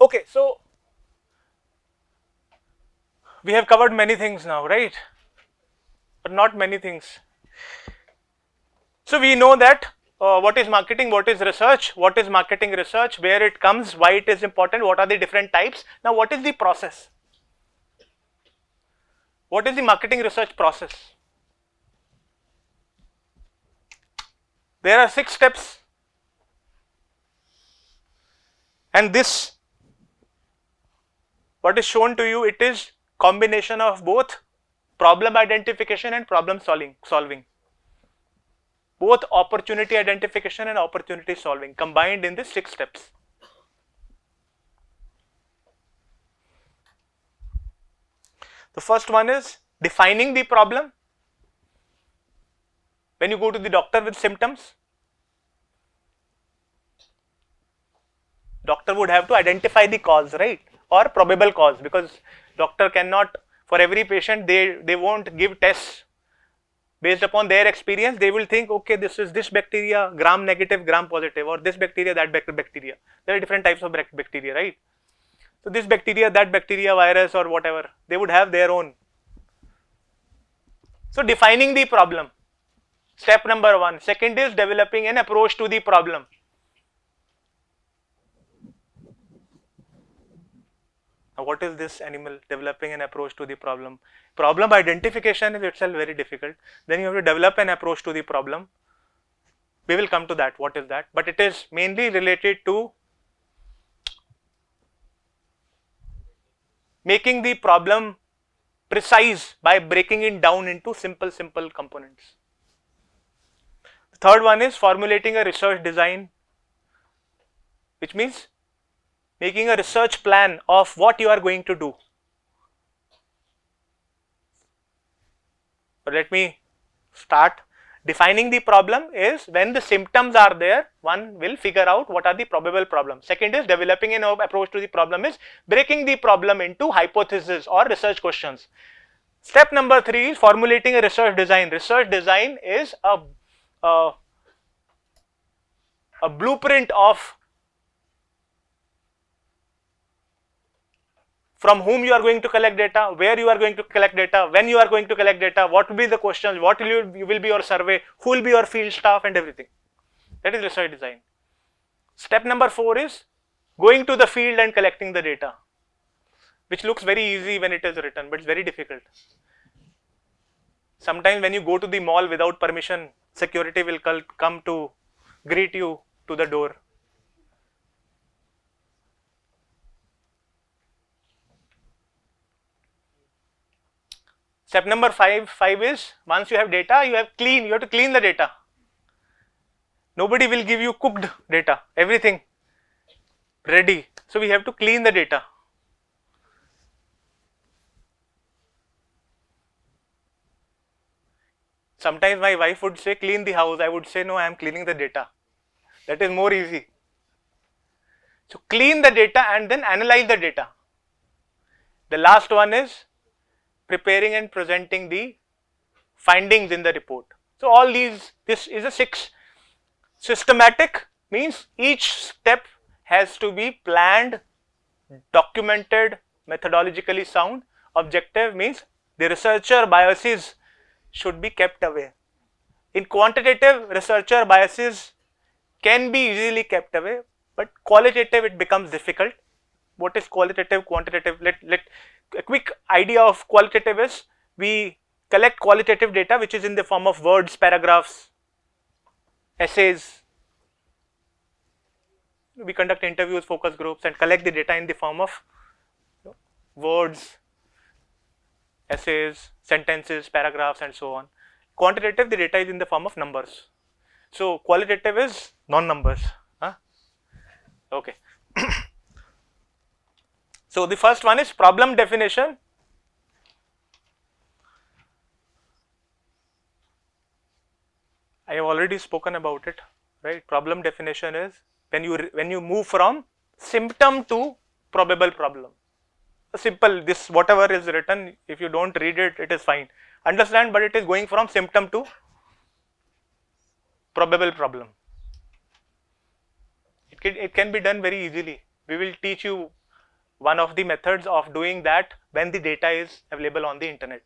Okay, so we have covered many things now, right? But not many things. So we know that what is marketing, what is research, what is marketing research, where it comes, why it is important, what are the different types. Now what is the process? What is the marketing research process? There are 6 steps, and this, what is shown to you, it is combination of both problem identification and problem solving. Both opportunity identification and opportunity solving combined in the 6 steps. The first one is defining the problem. When you go to the doctor with symptoms, doctor would have to identify the cause, right, or probable cause, because doctor cannot, for every patient they won't give tests based upon their experience. They will think, okay, this is this bacteria gram negative, gram positive, or this bacteria, that bacteria. There are different types of bacteria, right? So this bacteria, that bacteria, virus or whatever, they would have their own. So defining the problem, step number 1. Second is developing an approach to the problem. Now what is this animal? Developing an approach to the problem. Problem identification is itself very difficult. Then you have to develop an approach to the problem. We will come to that, what is that, but it is mainly related to making the problem precise by breaking it down into simple components. The third one is formulating a research design, which means making a research plan of what you are going to do. But let me start. Defining the problem is when the symptoms are there, one will figure out what are the probable problems. Second is developing an approach to the problem is breaking the problem into hypotheses or research questions. Step number 3 is formulating a research design. Research design is a blueprint of from whom you are going to collect data, where you are going to collect data, when you are going to collect data, what will be the questions, what will be your survey, who will be your field staff and everything. That is research design. Step number 4 is going to the field and collecting the data, which looks very easy when it is written, but it's very difficult. Sometimes when you go to the mall without permission, security will come to greet you to the door. Step number 5 is once you have data, you have to clean the data. Nobody will give you cooked data, everything ready. So we have to clean the data. Sometimes my wife would say clean the house, I would say no, I am cleaning the data. That is more easy. So clean the data and then analyze the data. The last one is preparing and presenting the findings in the report. So all these, this is a 6. Systematic means each step has to be planned, documented, methodologically sound. Objective means the researcher biases should be kept away. In quantitative, researcher biases can be easily kept away, but qualitative it becomes difficult. What is qualitative, quantitative? A quick idea of qualitative is we collect qualitative data which is in the form of words, paragraphs, essays. We conduct interviews, focus groups and collect the data in the form of words, essays, sentences, paragraphs and so on. Quantitative, the data is in the form of numbers. So qualitative is non-numbers. Okay. So the first one is problem definition. I have already spoken about it, right? Problem definition is when you move from symptom to probable problem. Simple, this whatever is written, if you don't read it, it is fine. Understand, but it is going from symptom to probable problem. It can be done very easily. We will teach you one of the methods of doing that when the data is available on the internet.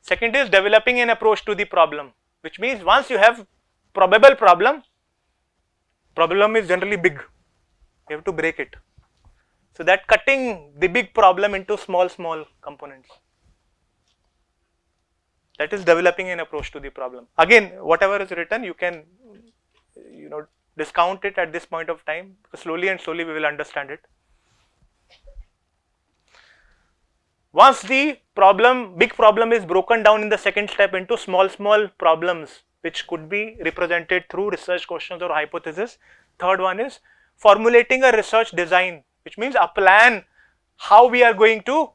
Second is developing an approach to the problem, which means once you have probable problem is generally big, you have to break it. So that cutting the big problem into small components, that is developing an approach to the problem. Again, whatever is written, you can discount it at this point of time, because slowly we will understand it. Once the big problem is broken down in the second step into small problems, which could be represented through research questions or hypothesis. Third one is formulating a research design, which means a plan how we are going to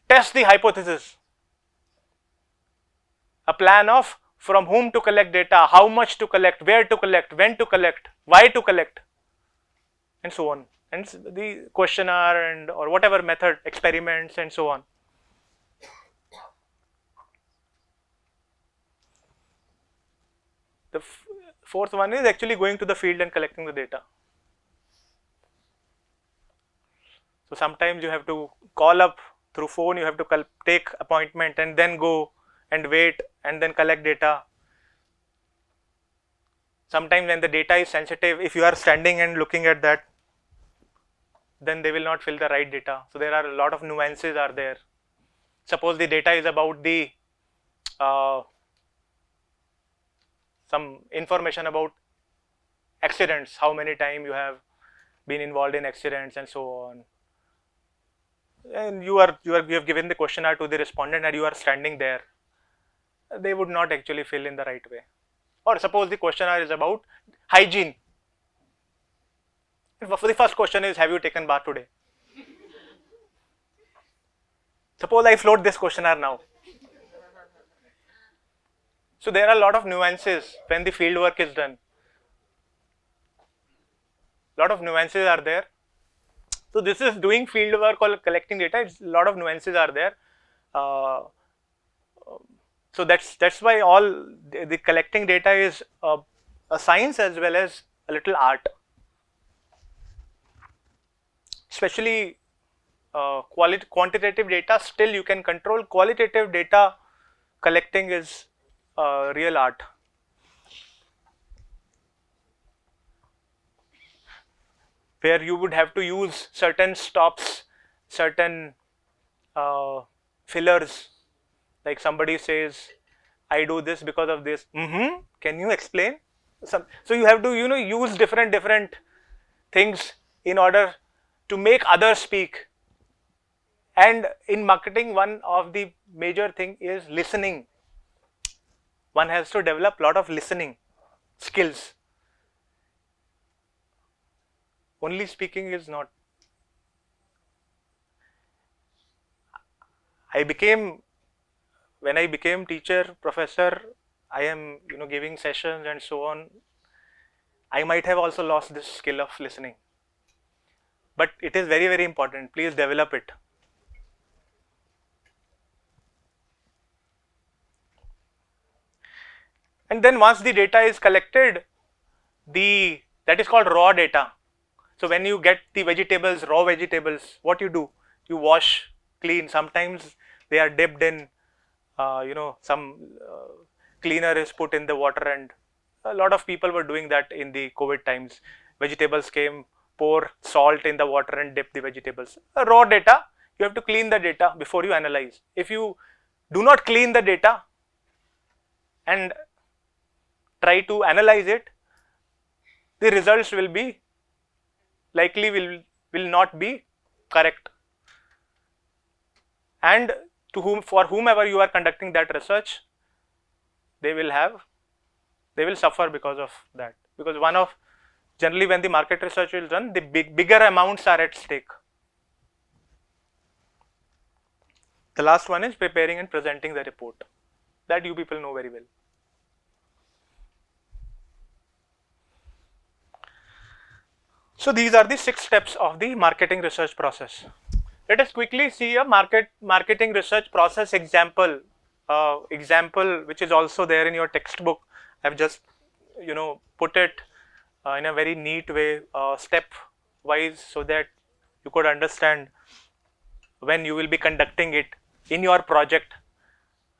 test the hypothesis. A plan of from whom to collect data, how much to collect, where to collect, when to collect, why to collect, and so on. And the questionnaire and or whatever method, experiments and so on. The fourth one is actually going to the field and collecting the data. So sometimes you have to call up through phone, you have to take appointment and then go and wait and then collect data. Sometimes when the data is sensitive, if you are standing and looking at that, then they will not fill the right data. So there are a lot of nuances are there. Suppose the data is about the some information about accidents, how many times you have been involved in accidents and so on. And you have given the questionnaire to the respondent and you are standing there. They would not actually fill in the right way. Or suppose the questionnaire is about hygiene. The first question is, have you taken bath today? Suppose I float this questionnaire now. So there are a lot of nuances when the field work is done. Lot of nuances are there. So this is doing field work or collecting data. It's a lot of nuances are there. So that's why all the collecting data is a science as well as a little art. Especially quantitative data, still you can control. Qualitative data collecting is real art. Where you would have to use certain stops, certain fillers. Like somebody says, I do this because of this. Can you explain? So you have to use different things in order to make others speak. And in marketing, one of the major thing is listening. One has to develop a lot of listening skills. Only speaking is not. When I became teacher, professor, I am giving sessions and so on. I might have also lost this skill of listening. But it is very important. Please develop it. And then once the data is collected, that is called raw data. So when you get the vegetables, raw vegetables, what you do? You wash, clean. Sometimes they are dipped in, some cleaner is put in the water, and a lot of people were doing that in the COVID times. Vegetables came, pour salt in the water and dip the vegetables. Raw data, you have to clean the data before you analyze. If you do not clean the data and try to analyze it, the results will be likely will not be correct. And for whomever you are conducting that research, they will suffer because of that. Because generally when the market research is done, the bigger amounts are at stake. The last one is preparing and presenting the report. That you people know very well. So these are the 6 steps of the marketing research process. Let us quickly see a marketing research process example which is also there in your textbook. I have just put it in a very neat way, step wise, so that you could understand when you will be conducting it in your project,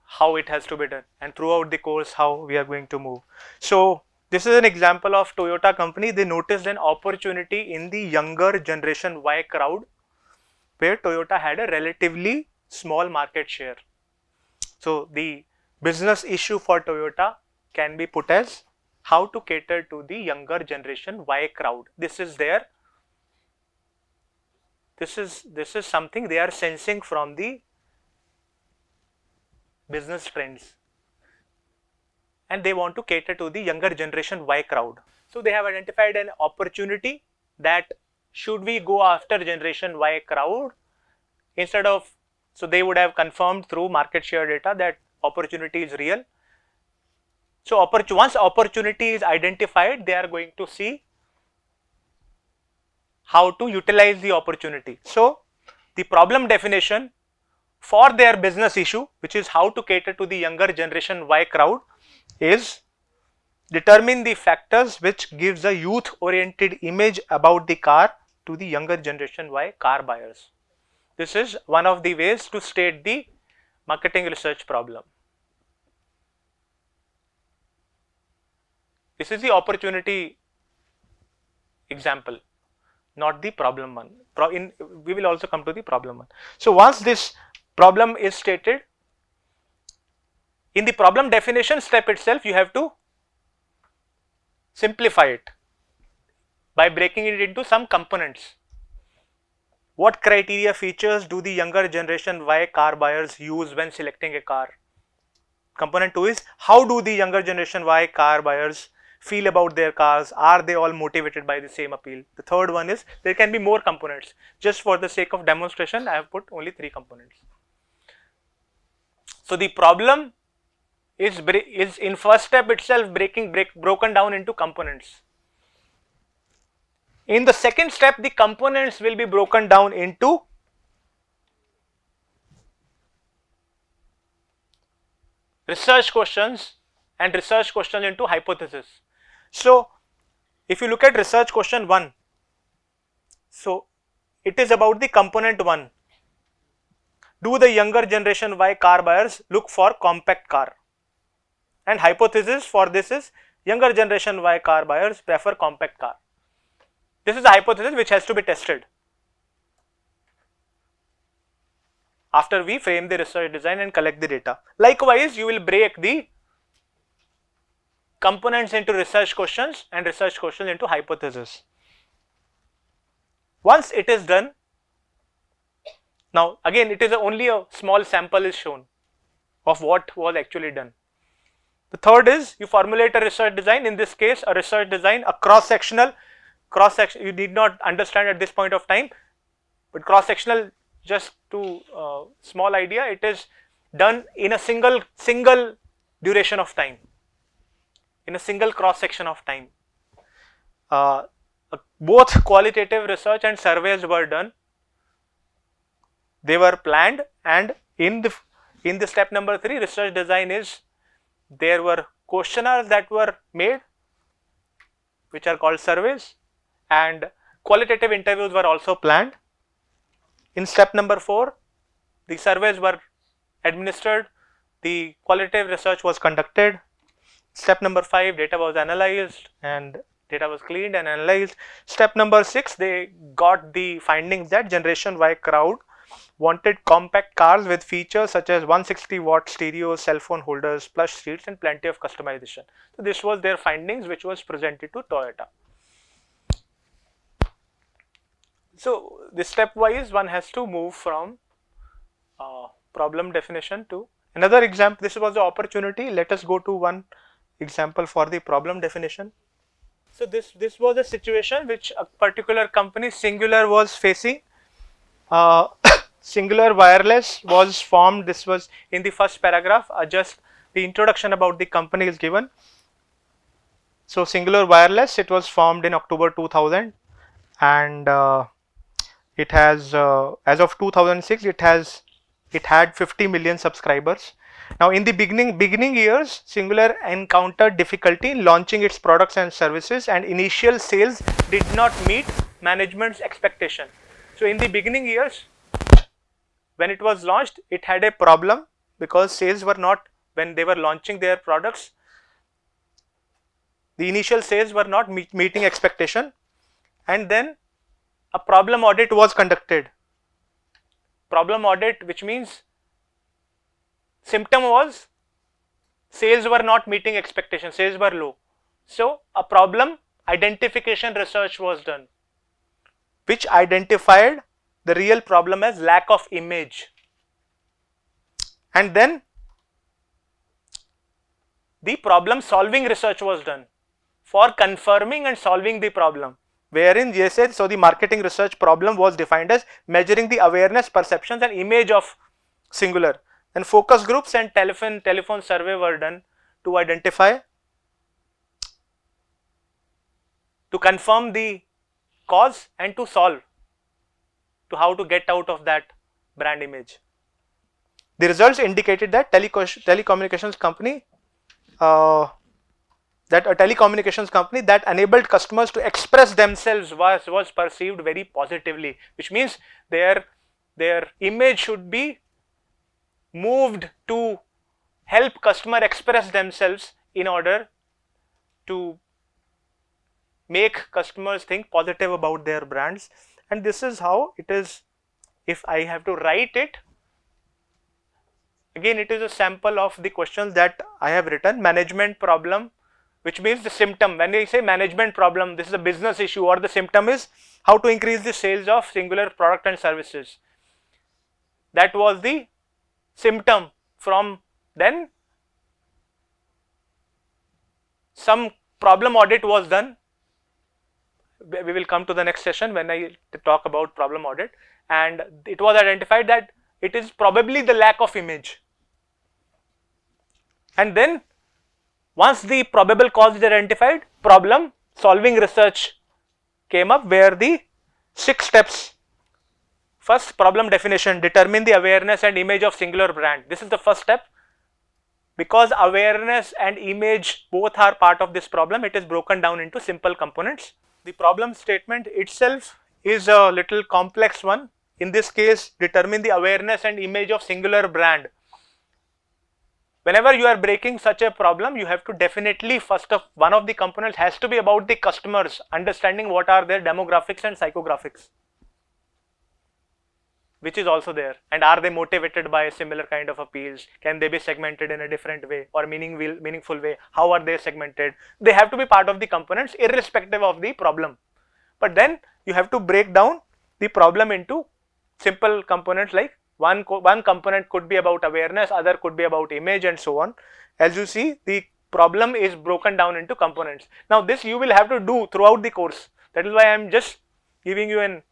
how it has to be done, and throughout the course how we are going to move. So this is an example of Toyota company. They noticed an opportunity in the younger generation Y crowd, where Toyota had a relatively small market share. So the business issue for Toyota can be put as how to cater to the younger generation Y crowd. This is something they are sensing from the business trends, and they want to cater to the younger generation Y crowd. So they have identified an opportunity that should we go after generation Y crowd instead of, so they would have confirmed through market share data that opportunity is real. So once opportunity is identified, they are going to see how to utilize the opportunity. So the problem definition for their business issue, which is how to cater to the younger generation Y crowd, is determine the factors which gives a youth oriented image about the car to the younger generation Y car buyers. This is one of the ways to state the marketing research problem. This is the opportunity example, not the problem one. We will also come to the problem one. So once this problem is stated, in the problem definition step itself, you have to simplify it by breaking it into some components. What criteria, features do the younger generation Y car buyers use when selecting a car? Component 2 is how do the younger generation Y car buyers feel about their cars? Are they all motivated by the same appeal? The third one is there can be more components. Just for the sake of demonstration, I have put only 3 components. So the problem is in first step itself broken down into components. In the second step, the components will be broken down into research questions and research questions into hypothesis. So if you look at research question 1, so it is about the component 1. Do the younger generation Y car buyers look for compact car? And hypothesis for this is younger generation Y car buyers prefer compact car. This is a hypothesis which has to be tested after we frame the research design and collect the data. Likewise, you will break the components into research questions and research questions into hypothesis. Once it is done, now again it is only a small sample is shown of what was actually done. The third is you formulate a research design. In this case, a research design, a cross-sectional, you need not understand at this point of time, but cross-sectional, just to small idea, it is done in a single duration of time, in a single cross-section of time. Both qualitative research and surveys were done. They were planned, and in the step number 3, research design is, there were questionnaires that were made, which are called surveys, and qualitative interviews were also planned. In step number 4, the surveys were administered, the qualitative research was conducted. Step number 5, data was analyzed and data was cleaned and analyzed. Step number 6, they got the findings that generation Y crowd wanted compact cars with features such as 160-watt stereo, cell phone holders, plush seats, and plenty of customization. So this was their findings, which was presented to Toyota. So this stepwise one has to move from problem definition to another example. This was the opportunity. Let us go to one example for the problem definition. So this was a situation which a particular company, Singular, was facing. Singular Wireless was formed. This was in the first paragraph. Just the introduction about the company is given. So Singular Wireless, it was formed in October 2000, and it has as of 2006 it had 50 million subscribers. Now in the beginning years, Singular encountered difficulty in launching its products and services, and initial sales did not meet management's expectation. So in the beginning years, when it was launched, it had a problem because sales were not, when they were launching their products, the initial sales were not meeting expectation, and then a problem audit was conducted. Problem audit, which means symptom was sales were not meeting expectation, sales were low. So a problem identification research was done, which identified the real problem as lack of image. And then the problem solving research was done for confirming and solving the problem, wherein they said, so the marketing research problem was defined as measuring the awareness, perceptions and image of singular. And focus groups and telephone survey were done to identify, to confirm the cause and to solve, to how to get out of that brand image. The results indicated that telecommunications company that enabled customers to express themselves was perceived very positively, which means their image should be moved to help customer express themselves in order to make customers think positive about their brands. And this is how it is. If I have to write it, again it is a sample of the questions that I have written. Management problem, which means the symptom. When we say management problem, this is a business issue, or the symptom is how to increase the sales of singular product and services. That was the symptom. From then some problem audit was done. We will come to the next session when I talk about problem audit, and it was identified that it is probably the lack of image. And then once the probable cause is identified, problem solving research came up, where the 6 steps. First, problem definition, determine the awareness and image of singular brand. This is the first step. Because awareness and image both are part of this problem, it is broken down into simple components. The problem statement itself is a little complex one. In this case, determine the awareness and image of singular brand. Whenever you are breaking such a problem, you have to definitely, one of the components has to be about the customers, understanding what are their demographics and psychographics, which is also there, and are they motivated by a similar kind of appeals, can they be segmented in a different way or meaningful way, how are they segmented. They have to be part of the components irrespective of the problem. But then you have to break down the problem into simple components, like one component could be about awareness, other could be about image, and so on. As you see, the problem is broken down into components. Now this you will have to do throughout the course. That is why I am just giving you an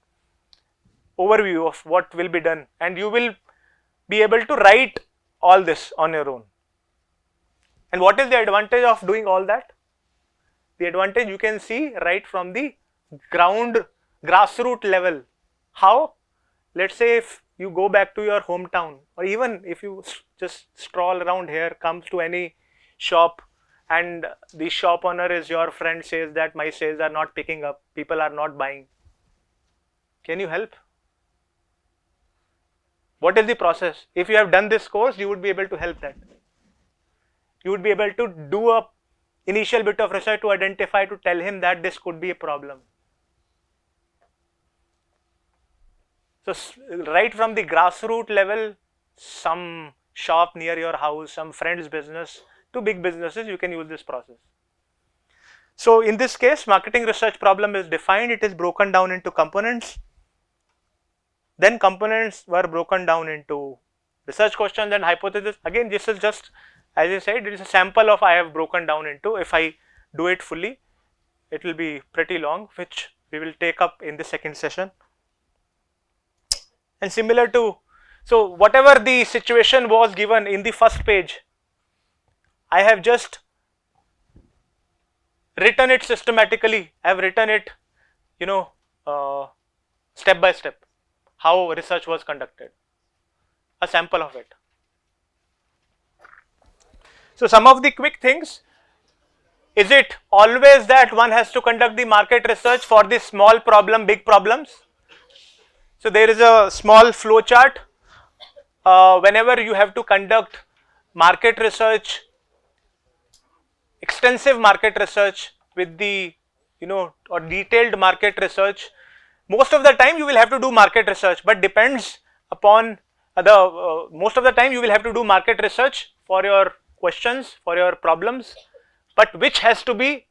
overview of what will be done, and you will be able to write all this on your own. And what is the advantage of doing all that? The advantage you can see right from the grassroots level. How? Let's say if you go back to your hometown, or even if you just stroll around here, comes to any shop, and the shop owner is your friend, says that my sales are not picking up, people are not buying. Can you help? What is the process? If you have done this course, you would be able to help that. You would be able to do a initial bit of research to identify, to tell him that this could be a problem. So right from the grassroots level, some shop near your house, some friend's business, to big businesses, you can use this process. So in this case, marketing research problem is defined, it is broken down into components. Then components were broken down into research questions and hypothesis. Again, this is just, as I said, it is a sample of I have broken down into. If I do it fully, it will be pretty long, which we will take up in the second session. And similar to, so whatever the situation was given in the first page, I have just written it systematically. I have written it, step by step, how research was conducted, a sample of it. So some of the quick things, Is it always that one has to conduct the market research for the small problem, big problems? So there is a small flow chart. Whenever you have to conduct market research, extensive market research with the, or detailed market research, most of the time you will have to do market research, but depends upon most of the time you will have to do market research for your questions, for your problems, but which has to be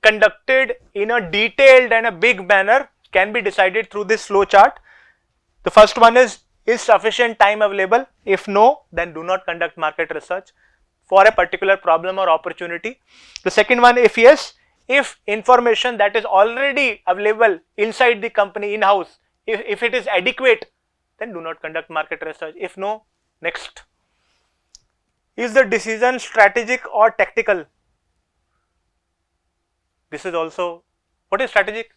conducted in a detailed and a big manner can be decided through this flow chart. The first one is sufficient time available? If no, then do not conduct market research for a particular problem or opportunity. The second one, if yes, if information that is already available inside the company in-house, if it is adequate, then do not conduct market research. If no, next. Is the decision strategic or tactical? This is also, what is strategic?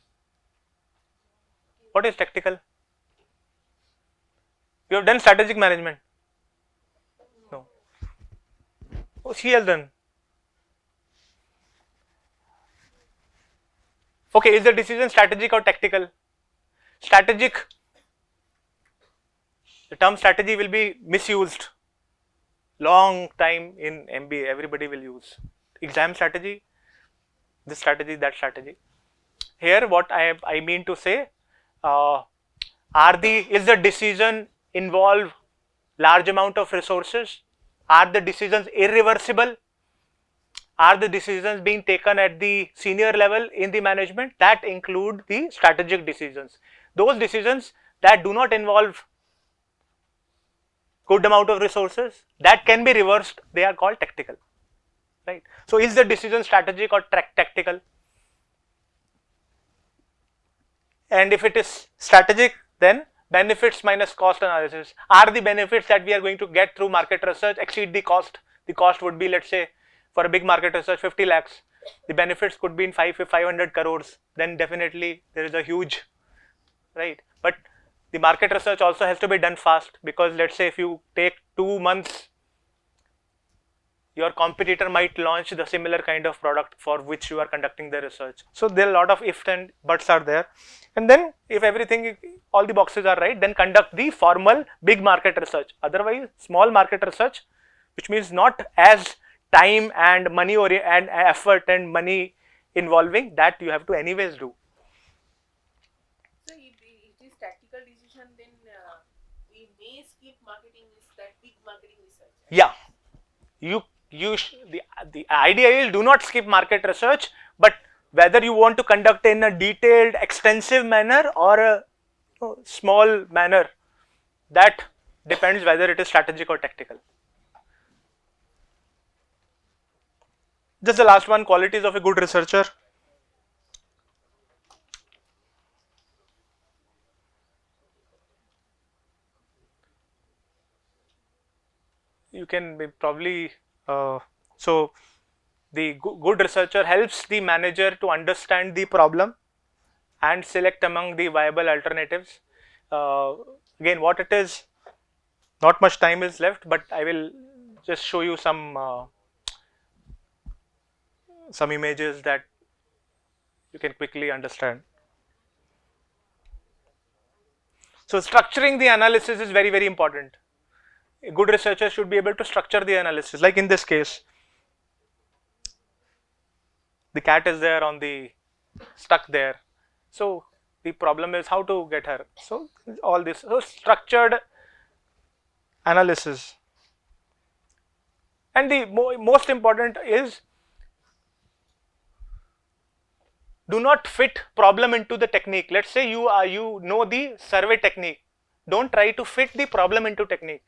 What is tactical? You have done strategic management? No. Oh, she has done. Okay, is the decision strategic or tactical? Strategic. The term strategy will be misused. Long time in MBA, everybody will use exam strategy, this strategy, that strategy. Here, what I mean to say, is the decision involve large amount of resources? Are the decisions irreversible? Are the decisions being taken at the senior level in the management? That include the strategic decisions. Those decisions that do not involve good amount of resources, that can be reversed, they are called tactical, right? So is the decision strategic or tactical? And if it is strategic, then benefits minus cost analysis. Are the benefits that we are going to get through market research exceed the cost? The cost would be, let's say, for a big market research 50 lakhs, the benefits could be in 500 crores, then definitely there is a huge, right? But the market research also has to be done fast, because let's say if you take 2 months, your competitor might launch the similar kind of product for which you are conducting the research. So there are a lot of ifs and buts are there. And then if everything, all the boxes are right, then conduct the formal big market research. Otherwise, small market research, which means not as time and money and effort and money involving, that you have to anyways do. So if it is tactical decision, then we may skip marketing, that big marketing research. Yeah, the idea is do not skip market research, but whether you want to conduct in a detailed, extensive manner or a small manner, that depends whether it is strategic or tactical. Just the last one, qualities of a good researcher. You can be probably, so the good researcher helps the manager to understand the problem and select among the viable alternatives. Again, what it is, not much time is left, but I will just show you some images that you can quickly understand. So structuring the analysis is very, very important. A good researcher should be able to structure the analysis. Like in this case, the cat is there stuck there. So the problem is how to get her. So all this, so structured analysis. And the most important is, do not fit problem into the technique. Let's say you know the survey technique. Don't try to fit the problem into technique.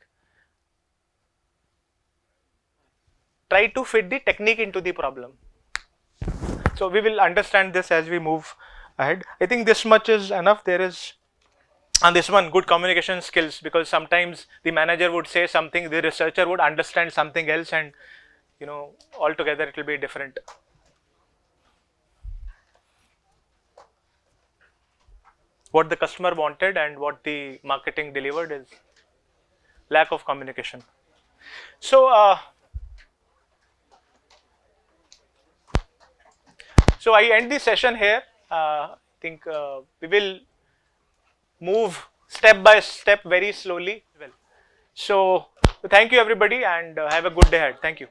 Try to fit the technique into the problem. So we will understand this as we move ahead. I think this much is enough. There is, and this one, good communication skills, because sometimes the manager would say something, the researcher would understand something else, and altogether it will be different. What the customer wanted and what the marketing delivered is lack of communication. So So I end this session here. I think we will move step by step very slowly. Well, so thank you everybody, and have a good day ahead. Thank you.